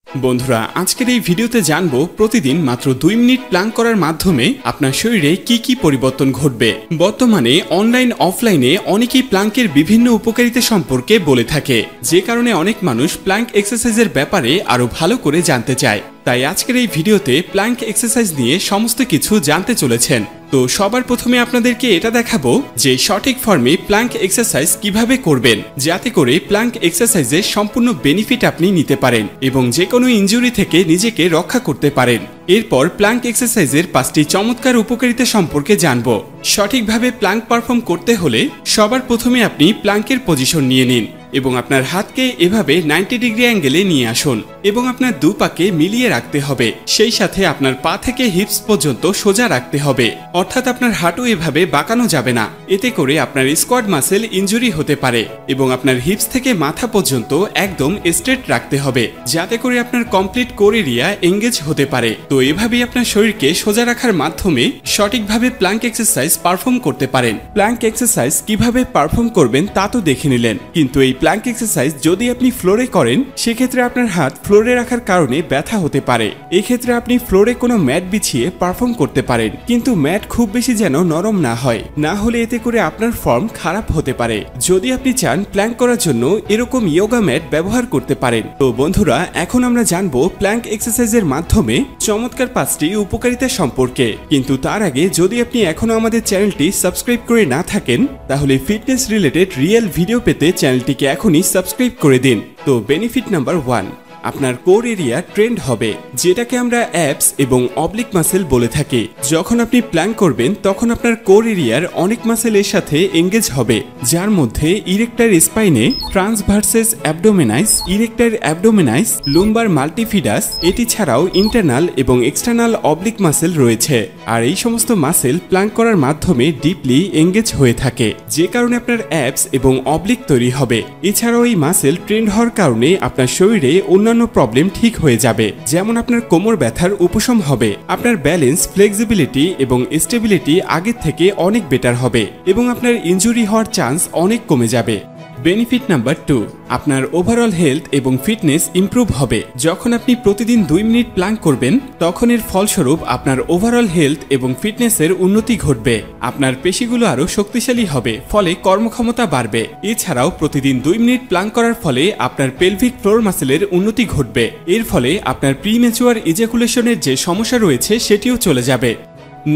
বন্ধুরা আজকের এই ভিডিওতে জানবো প্রতিদিন মাত্র 2 মিনিট প্ল্যাঙ্ক করার মাধ্যমে আপনার শরীরে কি কি পরিবর্তন ঘটবে। বর্তমানে অনলাইন অফলাইনে অনেকেই প্ল্যাঙ্কের বিভিন্ন উপকারিতা সম্পর্কে বলে থাকে, যে কারণে অনেক মানুষ প্ল্যাঙ্ক এক্সারসাইজের ব্যাপারে আরো ভালো করে জানতে চায়। তাই আজকের এই ভিডিওতে প্ল্যাঙ্ক এক্সারসাইজ নিয়ে সমস্ত কিছু জানতে চলেছেন। তো সবার প্রথমে আপনাদেরকে এটা দেখাবো যে সঠিক ফর্মে প্ল্যাঙ্ক এক্সারসাইজ কিভাবে করবেন, যাতে করে প্ল্যাঙ্ক এক্সারসাইজের সম্পূর্ণ বেনিফিট আপনি নিতে পারেন এবং যে কোনো ইনজুরি থেকে নিজেকে রক্ষা করতে পারেন। এরপর প্ল্যাঙ্ক এক্সারসাইজের 5টি চমৎকার উপকারিতা সম্পর্কে জানবো। সঠিকভাবে প্ল্যাঙ্ক পারফর্ম করতে হলে সবার প্রথমে আপনি প্ল্যাঙ্কের পজিশন নিয়ে নিন এবং আপনার হাতকে এভাবে 90 ডিগ্রি অ্যাঙ্গেলে নিয়ে আসুন এবং আপনার দু পাকে মিলিয়ে রাখতে হবে। সেই সাথে আপনার পা থেকে হিপস পর্যন্ত সোজা রাখতে হবে, অর্থাৎ আপনার হাঁটু এভাবে বাঁকানো যাবে না। এতে করে আপনার স্কোয়াড মাসেল ইনজুরি হতে পারে এবং আপনার হিপস থেকে মাথা পর্যন্ত একদম স্ট্রেট রাখতে হবে, যাতে করে আপনার কমপ্লিট কোর এরিয়া এঙ্গেজ হতে পারে। তো এভাবেই আপনার শরীরকে সোজা রাখার মাধ্যমে সঠিকভাবে প্ল্যাঙ্ক এক্সারসাইজ পারফর্ম করতে পারেন। প্ল্যাঙ্ক এক্সারসাইজ কিভাবে পারফর্ম করবেন তা তো দেখে নিলেন, কিন্তু এই প্ল্যাঙ্ক এক্সারসাইজ যদি আপনি ফ্লোরে করেন সেক্ষেত্রে আপনার হাত ফ্লোরে রাখার কারণে ব্যথা হতে পারে। এক্ষেত্রে আপনি ফ্লোরে কোনো ম্যাট বিছিয়ে পারফর্ম করতে পারেন, কিন্তু ম্যাট খুব বেশি যেন নরম না হয়, না হলে এতে করে আপনার ফর্ম খারাপ হতে পারে। যদি আপনি চান প্ল্যাঙ্ক করার জন্য এরকম ইয়োগা ম্যাট ব্যবহার করতে পারেন। তো বন্ধুরা এখন আমরা জানবো প্ল্যাঙ্ক এক্সারসাইজের মাধ্যমে চমৎকার 5টি উপকারিতা সম্পর্কে। কিন্তু তার আগে যদি আপনি এখনো আমাদের চ্যানেলটি সাবস্ক্রাইব করে না থাকেন তাহলে ফিটনেস রিলেটেড রিয়েল ভিডিও পেতে চ্যানেলটিকে এখনই সাবস্ক্রাইব করে দিন। তো বেনিফিট নাম্বার 1, আপনার কোর এরিয়া ট্রেন্ড হবে, যেটাকে আমরা অ্যাবস এবং অবলিক মাসেল বলে থাকি। যখন আপনি প্ল্যাঙ্ক করবেন তখন আপনার কোর এরিয়ার অনেক মাসেলের সাথে এঙ্গেজ হবে, যার মধ্যে ইরেক্টার স্পাইনে, ট্রান্সভার্সেস অ্যাবডোমেনাইস, ইরেক্টার অ্যাবডোমেনাইস, লুম্বার মাল্টিফিডাস, এটি ছাড়াও ইন্টারনাল এবং এক্সটার্নাল অবলিক মাসেল রয়েছে। আর এই সমস্ত মাসেল প্ল্যাঙ্ক করার মাধ্যমে ডিপলি এঙ্গেজ হয়ে থাকে, যে কারণে আপনার অ্যাবস এবং অবলিক তৈরি হবে। এছাড়াও এই মাসেল ট্রেন্ড হওয়ার কারণে আপনার শরীরে অন্যান্য প্রবলেম ঠিক হয়ে যাবে, যেমন আপনার কোমর ব্যথার উপশম হবে, আপনার ব্যালেন্স, ফ্লেক্সিবিলিটি এবং স্টেবিলিটি আগের থেকে অনেক বেটার হবে এবং আপনার ইনজুরি হওয়ার চান্স অনেক কমে যাবে। বেনিফিট নাম্বার 2, আপনার ওভারঅল হেলথ এবং ফিটনেস ইমপ্রুভ হবে। যখন আপনি প্রতিদিন 2 মিনিট প্ল্যাঙ্ক করবেন তখন এর ফলস্বরূপ আপনার ওভারঅল হেলথ এবং ফিটনেসের উন্নতি ঘটবে। আপনার পেশিগুলো আরো শক্তিশালী হবে, ফলে কর্মক্ষমতা বাড়বে। এছাড়াও প্রতিদিন 2 মিনিট প্ল্যাঙ্ক করার ফলে আপনার পেলভিক ফ্লোর মাসেলের উন্নতি ঘটবে। এর ফলে আপনার প্রিম্যাচুয়ার ইজাকুলেশনের যে সমস্যা রয়েছে সেটিও চলে যাবে।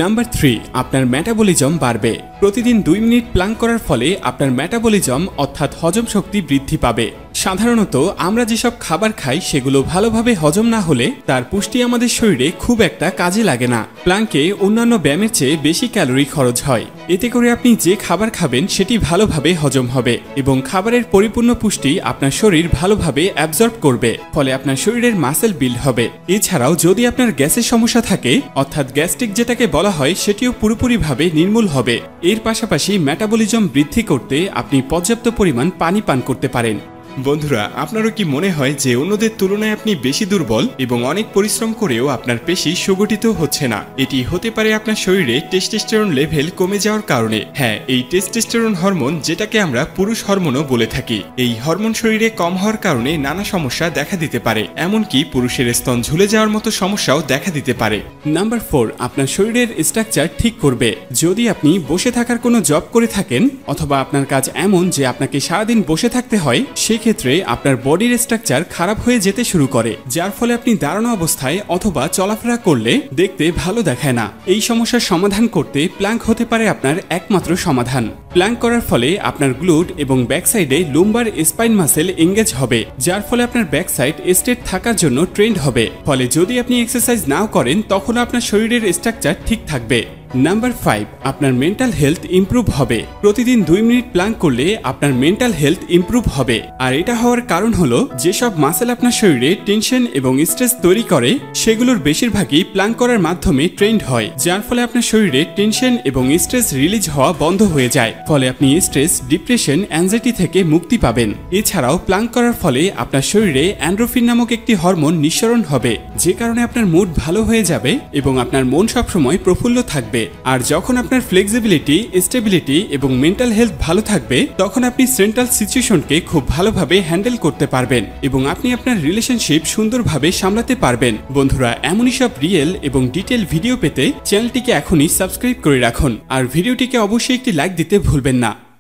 নাম্বার 3, আপনার মেটাবলিজম বাড়বে। প্রতিদিন 2 মিনিট প্ল্যাঙ্ক করার ফলে আপনার মেটাবলিজম অর্থাৎ হজম শক্তি বৃদ্ধি পাবে। সাধারণত আমরা যেসব খাবার খাই সেগুলো ভালোভাবে হজম না হলে তার পুষ্টি আমাদের শরীরে খুব একটা কাজে লাগে না। প্ল্যাঙ্কে অন্যান্য ব্যায়ামের চেয়ে বেশি ক্যালোরি খরচ হয়। এতে করে আপনি যে খাবার খাবেন সেটি ভালোভাবে হজম হবে এবং খাবারের পরিপূর্ণ পুষ্টি আপনার শরীর ভালোভাবে অ্যাবজর্ব করবে, ফলে আপনার শরীরের মাসেল বিল্ড হবে। এছাড়াও যদি আপনার গ্যাসের সমস্যা থাকে অর্থাৎ গ্যাস্ট্রিক যেটাকে বলা হয় সেটিও পুরোপুরিভাবে নির্মূল হবে। এর পাশাপাশি মেটাবলিজম বৃদ্ধি করতে আপনি পর্যাপ্ত পরিমাণ পানি পান করতে পারেন। বন্ধুরা আপনারও কি মনে হয় যে অন্যদের তুলনায় আপনি বেশি দুর্বল এবং অনেক পরিশ্রম করেও আপনার পেশি সুগঠিত হচ্ছে না? এটি হতে পারে আপনার শরীরে টেস্টোস্টেরন লেভেল কমে যাওয়ার কারণে। হ্যাঁ, এই টেস্টোস্টেরন হরমোন, যেটাকে আমরা পুরুষ হরমোনও বলে থাকি, এই হরমোন শরীরে কম হওয়ার কারণে নানা সমস্যা দেখা দিতে পারে, এমনকি পুরুষের স্তন ঝুলে যাওয়ার মতো সমস্যাও দেখা দিতে পারে। নাম্বার 4, আপনার শরীরের স্ট্রাকচার ঠিক করবে। যদি আপনি বসে থাকার কোনো জব করে থাকেন অথবা আপনার কাজ এমন যে আপনাকে সারাদিন বসে থাকতে হয়, ক্ষেত্রে আপনার বডির স্ট্রাকচার খারাপ হয়ে যেতে শুরু করে, যার ফলে আপনি দাঁড়ানো অবস্থায় অথবা চলাফেরা করলে দেখতে ভালো দেখায় না। এই সমস্যার সমাধান করতে প্ল্যাঙ্ক হতে পারে আপনার একমাত্র সমাধান। প্ল্যাঙ্ক করার ফলে আপনার গ্লুট এবং ব্যাক সাইডে লুম্বার স্পাইন মাসেল এঙ্গেজ হবে, যার ফলে আপনার ব্যাক সাইড স্ট্রেট থাকার জন্য ট্রেন্ড হবে। ফলে যদি আপনি এক্সারসাইজ নাও করেন তখন আপনার শরীরের স্ট্রাকচার ঠিক থাকবে। নাম্বার 5, আপনার মেন্টাল হেলথ ইমপ্রুভ হবে। প্রতিদিন 2 মিনিট প্ল্যাঙ্ক করলে আপনার মেন্টাল হেলথ ইমপ্রুভ হবে। আর এটা হওয়ার কারণ হলো যেসব মাসেল আপনার শরীরে টেনশন এবং স্ট্রেস তৈরি করে সেগুলোর বেশিরভাগই প্ল্যাঙ্ক করার মাধ্যমে ট্রেন্ড হয়, যার ফলে আপনার শরীরে টেনশন এবং স্ট্রেস রিলিজ হওয়া বন্ধ হয়ে যায়। ফলে আপনি স্ট্রেস, ডিপ্রেশন, অ্যাংজাইটি থেকে মুক্তি পাবেন। এছাড়াও প্ল্যাঙ্ক করার ফলে আপনার শরীরে এন্ডোরফিন নামক একটি হরমোন নিঃসরণ হবে, যে কারণে আপনার মুড ভালো হয়ে যাবে এবং আপনার মন সবসময় প্রফুল্ল থাকবে। থাকবে। আর যখন আপনার ফ্লেক্সিবিলিটি, স্টেবিলিটি এবং মেন্টাল হেলথ ভালো থাকবে, তখন আপনি সেন্ট্রাল সিচুয়েশনকে খুব ভালোভাবে হ্যান্ডেল করতে পারবেন এবং আপনি আপনার রিলেশনশিপ সুন্দরভাবে সামলাতে পারবেন। বন্ধুরা, এমনই সব রিয়েল এবং ডিটেল ভিডিও পেতে চ্যানেলটিকে এখনই সাবস্ক্রাইব করে রাখুন আর ভিডিওটিকে অবশ্যই একটি লাইক দিতে ভুলবেন না।